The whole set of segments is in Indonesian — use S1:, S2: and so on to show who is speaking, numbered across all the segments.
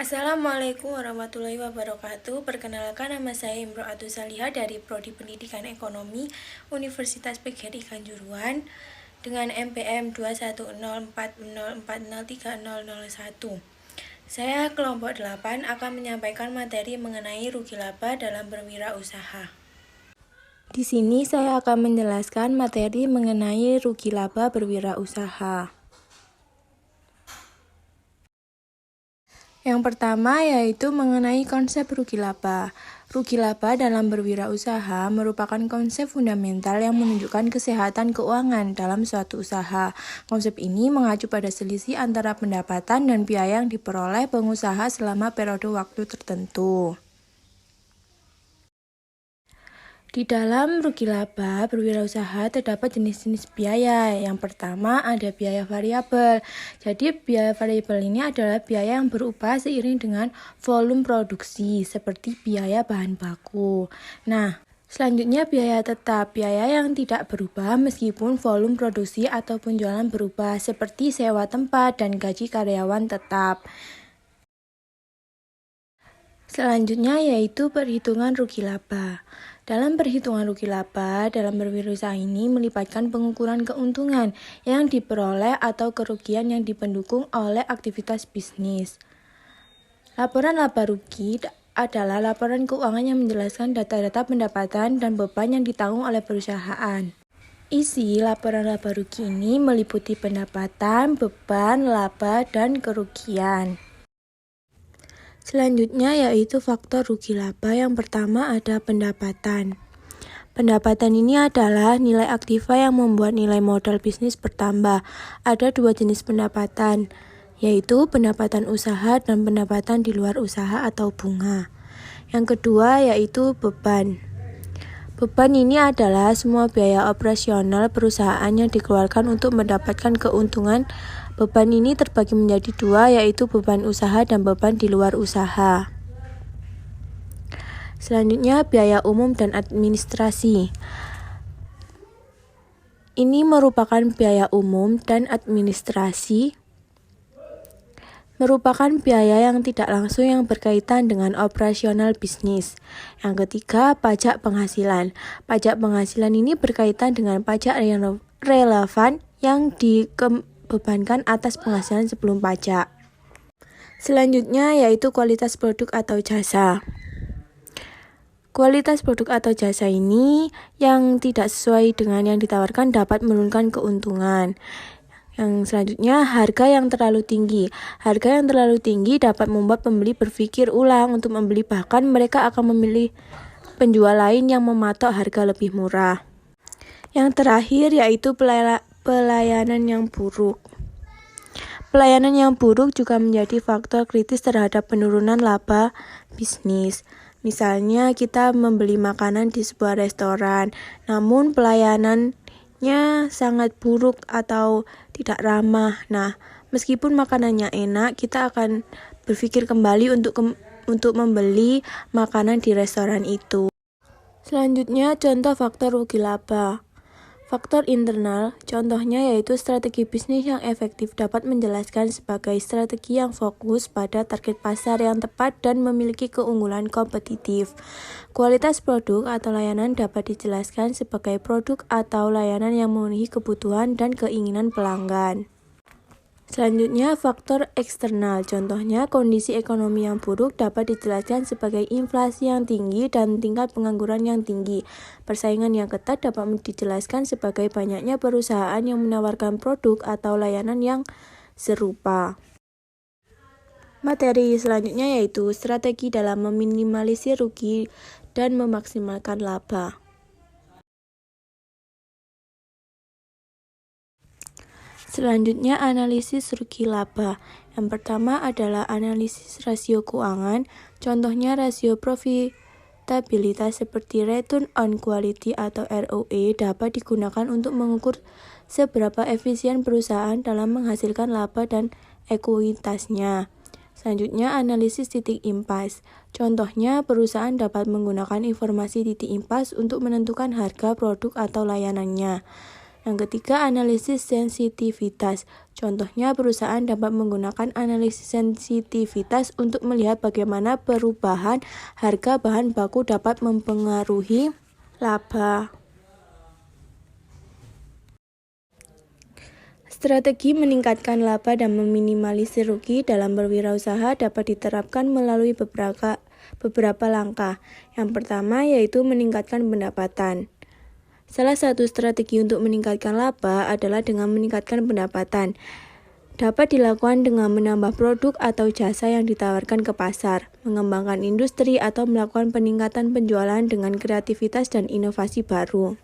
S1: Assalamualaikum warahmatullahi wabarakatuh. Perkenalkan, nama saya Imro'atus Salihah dari Prodi Pendidikan Ekonomi Universitas PGRI Kanjuruhan dengan NPM 21040403001. Saya kelompok 8 akan menyampaikan materi mengenai rugi laba dalam berwirausaha. Di sini saya akan menjelaskan materi mengenai rugi laba berwirausaha. Yang pertama yaitu mengenai konsep rugi laba. Rugi laba dalam berwirausaha merupakan konsep fundamental yang menunjukkan kesehatan keuangan dalam suatu usaha. Konsep ini mengacu pada selisih antara pendapatan dan biaya yang diperoleh pengusaha selama periode waktu tertentu. Di dalam rugi laba berwirausaha terdapat jenis-jenis biaya. Yang pertama ada biaya variabel. Jadi biaya variabel ini adalah biaya yang berubah seiring dengan volume produksi, seperti biaya bahan baku. Nah, selanjutnya biaya tetap, biaya yang tidak berubah meskipun volume produksi atau penjualan berubah, seperti sewa tempat dan gaji karyawan tetap. Selanjutnya yaitu perhitungan rugi laba. Dalam perhitungan rugi laba, dalam berwirausaha ini melibatkan pengukuran keuntungan yang diperoleh atau kerugian yang dipendukung oleh aktivitas bisnis. Laporan laba rugi adalah laporan keuangan yang menjelaskan data-data pendapatan dan beban yang ditanggung oleh perusahaan. Isi laporan laba rugi ini meliputi pendapatan, beban, laba, dan kerugian. Selanjutnya yaitu faktor rugi laba. Yang pertama ada pendapatan. Pendapatan ini adalah nilai aktiva yang membuat nilai modal bisnis bertambah. Ada dua jenis pendapatan, yaitu pendapatan usaha dan pendapatan di luar usaha atau bunga. Yang kedua yaitu beban. Beban ini adalah semua biaya operasional perusahaan yang dikeluarkan untuk mendapatkan keuntungan. Beban ini terbagi menjadi dua, yaitu beban usaha dan beban di luar usaha. Selanjutnya, biaya umum dan administrasi. Ini merupakan biaya umum dan administrasi. Merupakan biaya yang tidak langsung yang berkaitan dengan operasional bisnis. Yang ketiga, pajak penghasilan. Pajak penghasilan ini berkaitan dengan pajak yang relevan yang dibebankan atas penghasilan sebelum pajak. Selanjutnya yaitu kualitas produk atau jasa. Kualitas produk atau jasa ini yang tidak sesuai dengan yang ditawarkan dapat menurunkan keuntungan. Yang selanjutnya, harga yang terlalu tinggi. Harga yang terlalu tinggi dapat membuat pembeli berpikir ulang untuk membeli, bahkan mereka akan memilih penjual lain yang mematok harga lebih murah. Yang terakhir yaitu pelayanan yang buruk. Pelayanan yang buruk juga menjadi faktor kritis terhadap penurunan laba bisnis. Misalnya kita membeli makanan di sebuah restoran, namun pelayanannya sangat buruk atau tidak ramah. Nah, meskipun makanannya enak, kita akan berpikir kembali untuk membeli makanan di restoran itu. Selanjutnya, contoh faktor rugi laba. Faktor internal, contohnya yaitu strategi bisnis yang efektif dapat menjelaskan sebagai strategi yang fokus pada target pasar yang tepat dan memiliki keunggulan kompetitif. Kualitas produk atau layanan dapat dijelaskan sebagai produk atau layanan yang memenuhi kebutuhan dan keinginan pelanggan. Selanjutnya, faktor eksternal. Contohnya, kondisi ekonomi yang buruk dapat dijelaskan sebagai inflasi yang tinggi dan tingkat pengangguran yang tinggi. Persaingan yang ketat dapat dijelaskan sebagai banyaknya perusahaan yang menawarkan produk atau layanan yang serupa. Materi selanjutnya yaitu strategi dalam meminimalisir rugi dan memaksimalkan laba. Selanjutnya, analisis rugi laba. Yang pertama adalah analisis rasio keuangan. Contohnya rasio profitabilitas seperti return on quality atau ROE dapat digunakan untuk mengukur seberapa efisien perusahaan dalam menghasilkan laba dan ekuitasnya. Selanjutnya, analisis titik impas. Contohnya, perusahaan dapat menggunakan informasi titik impas untuk menentukan harga produk atau layanannya. Yang ketiga, analisis sensitivitas. Contohnya, perusahaan dapat menggunakan analisis sensitivitas untuk melihat bagaimana perubahan harga bahan baku dapat mempengaruhi laba. Strategi meningkatkan laba dan meminimalisir rugi dalam berwirausaha dapat diterapkan melalui beberapa langkah. Yang pertama yaitu meningkatkan pendapatan. Salah satu strategi untuk meningkatkan laba adalah dengan meningkatkan pendapatan. Dapat dilakukan dengan menambah produk atau jasa yang ditawarkan ke pasar, mengembangkan industri, atau melakukan peningkatan penjualan dengan kreativitas dan inovasi baru.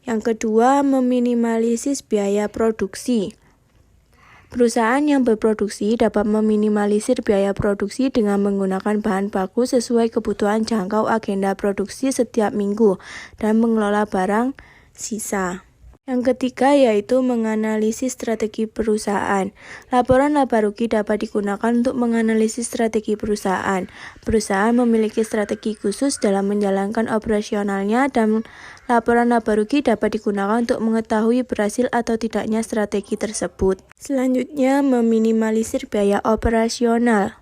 S1: Yang kedua, meminimalisir biaya produksi. Perusahaan yang berproduksi dapat meminimalisir biaya produksi dengan menggunakan bahan baku sesuai kebutuhan jangkau agenda produksi setiap minggu dan mengelola barang sisa. Yang ketiga yaitu menganalisis strategi perusahaan. Laporan laba rugi dapat digunakan untuk menganalisis strategi perusahaan. Perusahaan memiliki strategi khusus dalam menjalankan operasionalnya dan laporan laba rugi dapat digunakan untuk mengetahui berhasil atau tidaknya strategi tersebut. Selanjutnya, meminimalisir biaya operasional.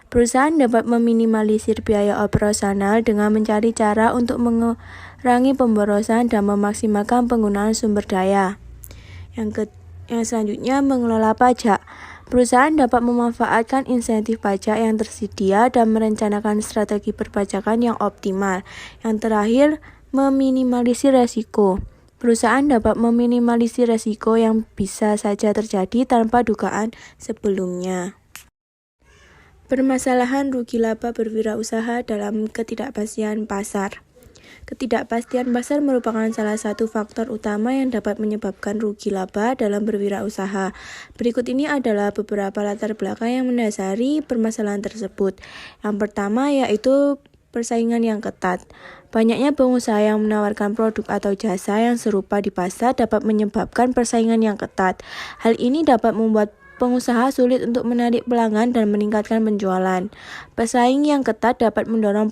S1: Perusahaan dapat meminimalisir biaya operasional dengan mencari cara untuk mengurangi pemborosan dan memaksimalkan penggunaan sumber daya. Yang selanjutnya, mengelola pajak. Perusahaan dapat memanfaatkan insentif pajak yang tersedia dan merencanakan strategi perpajakan yang optimal. Yang terakhir, meminimalisir resiko. Perusahaan dapat meminimalisir resiko yang bisa saja terjadi tanpa dugaan sebelumnya. Permasalahan rugi laba berwirausaha dalam ketidakpastian pasar. Ketidakpastian pasar merupakan salah satu faktor utama yang dapat menyebabkan rugi laba dalam berwirausaha. Berikut ini adalah beberapa latar belakang yang mendasari permasalahan tersebut. Yang pertama yaitu persaingan yang ketat. Banyaknya pengusaha yang menawarkan produk atau jasa yang serupa di pasar dapat menyebabkan persaingan yang ketat. Hal ini dapat membuat pengusaha sulit untuk menarik pelanggan dan meningkatkan penjualan. Pesaing yang ketat dapat mendorong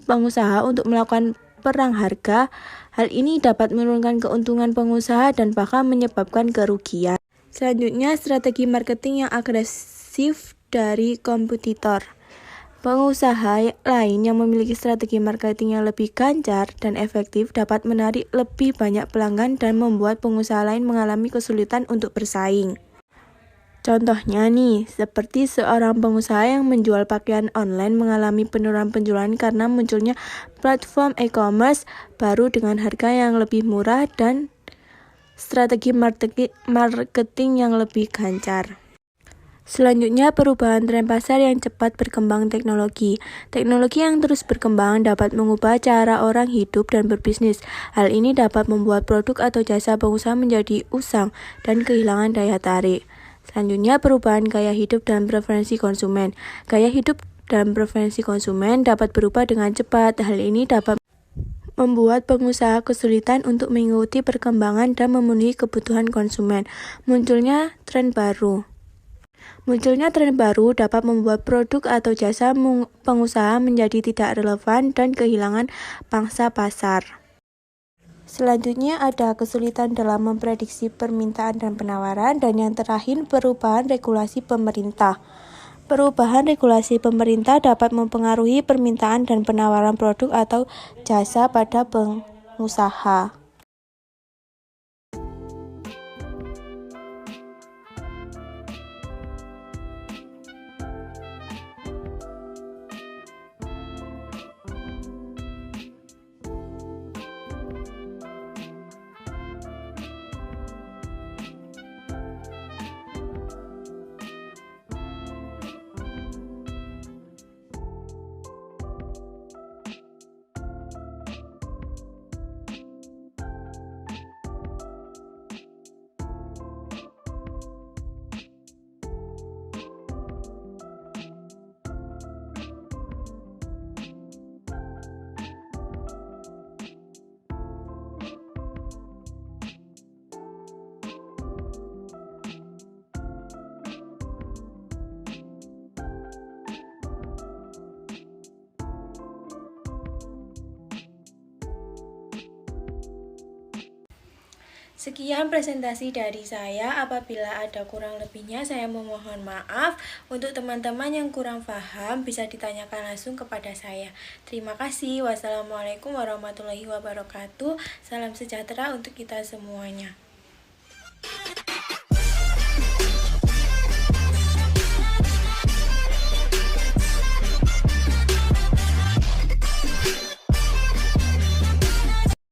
S1: pengusaha untuk melakukan perang harga. Hal ini dapat menurunkan keuntungan pengusaha dan bahkan menyebabkan kerugian. Selanjutnya, strategi marketing yang agresif dari kompetitor. Pengusaha lain yang memiliki strategi marketing yang lebih gencar dan efektif dapat menarik lebih banyak pelanggan dan membuat pengusaha lain mengalami kesulitan untuk bersaing. Contohnya nih, seperti seorang pengusaha yang menjual pakaian online mengalami penurunan penjualan karena munculnya platform e-commerce baru dengan harga yang lebih murah dan strategi marketing yang lebih gencar. Selanjutnya, perubahan tren pasar yang cepat berkembang teknologi. Teknologi yang terus berkembang dapat mengubah cara orang hidup dan berbisnis. Hal ini dapat membuat produk atau jasa pengusaha menjadi usang dan kehilangan daya tarik. Selanjutnya, perubahan gaya hidup dan preferensi konsumen. Gaya hidup dan preferensi konsumen dapat berubah dengan cepat. Hal ini dapat membuat pengusaha kesulitan untuk mengikuti perkembangan dan memenuhi kebutuhan konsumen. Munculnya tren baru dapat membuat produk atau jasa pengusaha menjadi tidak relevan dan kehilangan pangsa pasar. Selanjutnya ada kesulitan dalam memprediksi permintaan dan penawaran, dan yang terakhir perubahan regulasi pemerintah. Perubahan regulasi pemerintah dapat mempengaruhi permintaan dan penawaran produk atau jasa pada pengusaha. Sekian presentasi dari saya. Apabila ada kurang lebihnya, saya memohon maaf. Untuk teman-teman yang kurang paham, bisa ditanyakan langsung kepada saya. Terima kasih. Wassalamualaikum warahmatullahi wabarakatuh. Salam sejahtera untuk kita semuanya.